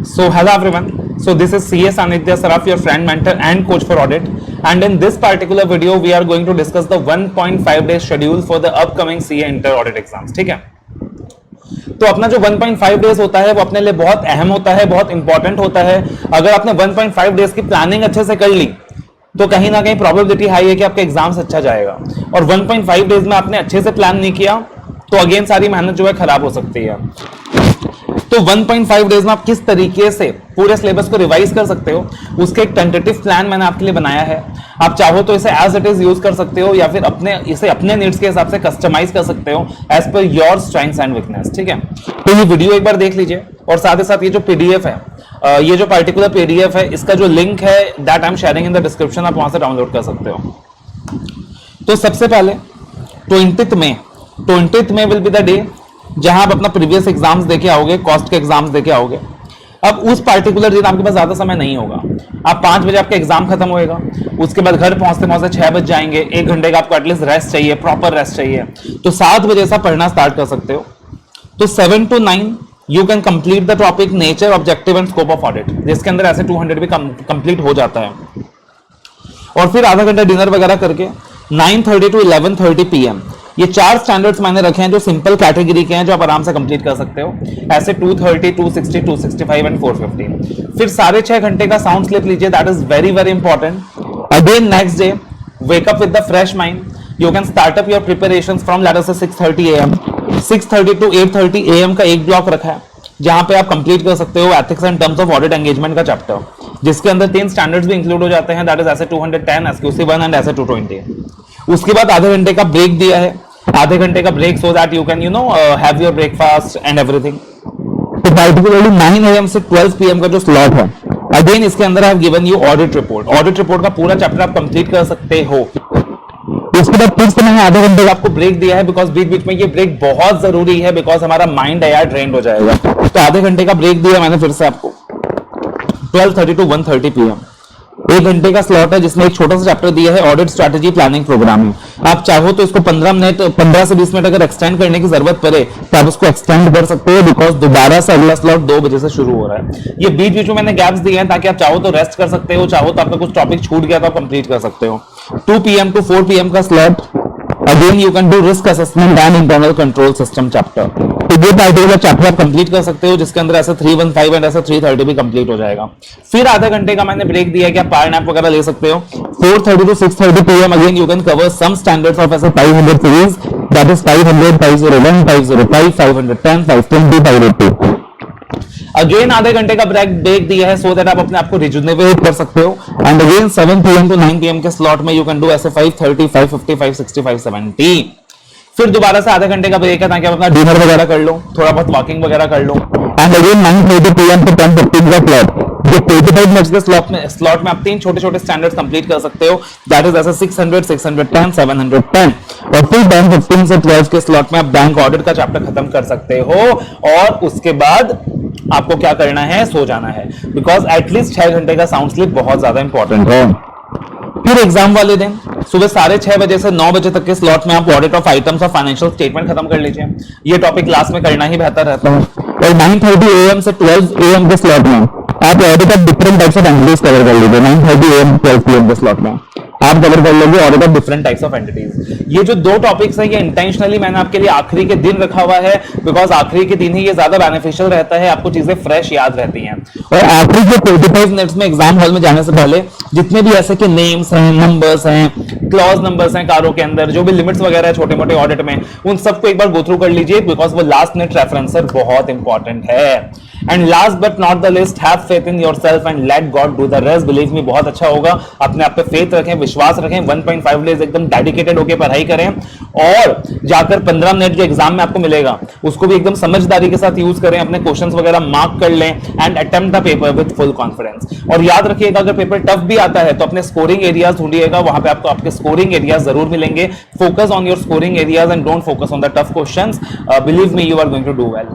So hello everyone. So this is CS Anidya Saraf, your friend, mentor and coach for audit. And in this particular video, we are going to discuss the 1.5 day schedule for the upcoming CA inter audit exams. ठीक है? तो अपना जो 1.5 days होता है वो अपने लिए बहुत अहम होता है, बहुत इंपॉर्टेंट होता है। अगर आपने 1.5 डेज की प्लानिंग अच्छे से कर ली तो कहीं ना कहीं प्रोबेबिलिटी हाई है कि आपका एग्जाम्स अच्छा जाएगा। और 1.5 डेज में आपने अच्छे से प्लान नहीं किया तो अगेन सारी मेहनत जो है खराब हो सकती है। तो 1.5 डेज में आप किस तरीके से पूरे सिलेबस को रिवाइज कर सकते हो, उसके एक टेंटेटिव प्लान मैंने आपके लिए बनाया है। आप चाहो तो इसे एज इट इज यूज कर सकते हो या फिर इसे अपने नीड्स के हिसाब से कस्टमाइज कर सकते हो as per your strengths and weakness. ठीक है, तो ये वीडियो एक बार देख लीजिए और साथ ही साथ ये जो पीडीएफ है, ये जो पर्टिकुलर पीडीएफ है, इसका जो लिंक है that I am sharing in the description, आप वहां से डाउनलोड कर सकते हो। तो सबसे पहले 20th में विल बी द डे जहां आप अपना प्रीवियस एग्जाम्स देके आओगे, कॉस्ट के एग्जाम्स देके आओगे। अब उस पार्टिकुलर दिन आपके पास ज्यादा समय नहीं होगा। आप 5 बजे आपका एग्जाम खत्म होएगा, उसके बाद घर पहुंचते पहुंचते 6 बज जाएंगे। 1 घंटे का आपको एटलीस्ट रेस्ट चाहिए, प्रॉपर रेस्ट चाहिए। तो 7 बजे से पढ़ना स्टार्ट कर सकते हो। तो 7 to 9 you can complete the topic nature, objective and scope of audit, जिसके अंदर ऐसे 200 भी कंप्लीट हो जाता है। और फिर आधा घंटा डिनर वगैरह करके 9:30 to 11:30 PM ये 4 स्टैंडर्ड्स मैंने रखे हैं जो सिंपल कैटेगरी के हैं, जो आप आराम से कंप्लीट कर सकते हो। ऐसे 230, 260, 265 एंड 450। फिर 6.5 घंटे का साउंड स्लिप लीजिए, that is very very important. Again next day wake up with the fresh mind, you can start up your preparations from let us से 6:30 AM। 6:30 to 8:30 AM का एक ब्लॉक रखा है जहां पे आप कंप्लीट कर सकते हो ethics and terms of audit engagement का चैप्टर, जिसके अंदर 3 स्टैंडर्ड्स भी इंक्लूड हो जाते हैं, दैट इज ऐसे 210, SQC1 एंड ऐसे 220। उसके बाद आधे घंटे का ब्रेक दिया है, आधे घंटे का break so that you can have your breakfast and everything. तो पार्टिकुलरली 9 AM से 12 PM का जो स्लॉट है, अगेन इसके अंदर I have given you audit report. Audit report का पूरा चैप्टर आप कंप्लीट कर सकते हो। इसके बाद फिर से मैंने आधे घंटे का आपको ब्रेक दिया है, बिकॉज बीच बीच में ये ब्रेक बहुत जरूरी है, बिकॉज हमारा माइंड है यार ड्रेन्ड हो जाएगा। तो आधे घंटे का ब्रेक दिया मैंने फिर से आपको 12:30 to 1:30 PM। 1 घंटे का स्लॉट है जिसमें एक छोटा सा चैप्टर दिया है ऑडिट स्ट्रैटेजी प्लानिंग प्रोग्रामिंग। आप चाहो तो इसको 15 से 20 मिनट अगर एक्सटेंड करने की जरूरत पड़े तो आप उसको एक्सटेंड कर सकते हो, बिकॉज दोबारा से अगला स्लॉट 2 बजे से शुरू हो रहा है। ये बीच बीच में मैंने गैप्स दिए हैं ताकि आप चाहो तो रेस्ट कर सकते हो, चाहो तो आपका कुछ टॉपिक छूट गया तो आप कंप्लीट कर सकते हो। 2 PM to 4 PM का slot, again you can do risk assessment and internal control system chapter. तो ये पार्टिकुलर चैप्टर आप कंप्लीट कर सकते हो, जिसके अंदर ऐसे 315 एंड ऐसे 330 भी कंप्लीट हो जाएगा। फिर आधा घंटे का मैंने ब्रेक दिया है कि आप पावर नैप वगैरह ले सकते हो। 4:30 to 6:30 PM again you can cover some standards of ऐसे 500 सीरीज, दैट इज 500, 501, 505, 510, 520, 580। अगेन आधे घंटे का ब्रेक दिया है सो दैट आप अपने आप को रिजुनेट कर सकते हो। And again 7 PM to 9 PM के स्लॉट में यू कैन डू ऐसे 5:30, 5:50, 5:60, 5:70। फिर दोबारा से आधे घंटे का ब्रेक है ताकि आप अपना डिनर वगैरह कर लो, थोड़ा बहुत वॉकिंग वगैरह कर लो। एंड अगेन 9:30 PM to 10:15 का स्लॉट, जो 45 मिनट्स के स्लॉट में आप 3 छोटे छोटे स्टैंडर्ड्स कंप्लीट कर सकते हो, दैट इज ऐसे 600, 610, 710। और फिर 10:15 से 12 के स्लॉट में आप बैंक ऑडिट का चैप्टर खत्म कर सकते हो। और उसके बाद आपको क्या करना है, सो जाना है, बिकॉज एटलीस्ट 6 घंटे का साउंड स्लीप बहुत ज्यादा इंपॉर्टेंट है। फिर एग्जाम वाले दिन सुबह 6:30 बजे से 9 बजे तक के स्लॉट में आप ऑडिट ऑफ आइटम्स और फाइनेंशियल स्टेटमेंट खत्म कर लीजिए। ये टॉपिक क्लास में करना ही बेहतर रहता है। और 9:30 AM से 12 AM के स्लॉट में आप audit of different types of entities cover कर लीजिए। 9:30 AM 12 PM के स्लॉट में आप कवर कर लोगे audit of different types of entities. ये जो 2 टॉपिक्स हैं ये इंटेंशनली मैंने आपके लिए आखिरी के दिन रखा हुआ है, बिकॉज आखिरी के दिन ही ये ज्यादा बेनिफिशियल रहता है, आपको चीजें फ्रेश याद रहती हैं। और आखिरी के 45 मिनट्स में एग्जाम हॉल में जाने से पहले जितने भी ऐसे के नेम्स हैं, नंबर्स हैं, क्लॉज नंबर्स हैं कारों के अंदर, जो भी लिमिट्स वगैरह है छोटे मोटे ऑडिट में, उन सबको एक बार गो थ्रू कर लीजिए, बिकॉज वो लास्ट मिनट रेफरेंसर बहुत इंपॉर्टेंट है। And last but not the list, have faith in yourself and let God do the rest. Believe me, बहुत अच्छा होगा। अपने आप पे फेथ रखें, विश्वास रखें। 1.5 डेज एकदम डेडिकेटेड होकर पढ़ाई करें और जाकर 15 मिनट जो एग्जाम में आपको मिलेगा उसको भी एकदम समझदारी के साथ यूज करें। अपने क्वेश्चंस वगैरह मार्क कर लें and attempt the paper with full confidence. और याद रखिएगा, अगर पेपर टफ भी आता है तो अपने स्कोरिंग एरियाज ढूंढिएगा, वहां पे आपको आपके स्कोरिंग एरियाज जरूर मिलेंगे। Focus on your scoring areas and don't focus on the tough questions. Believe me, you are going to do well.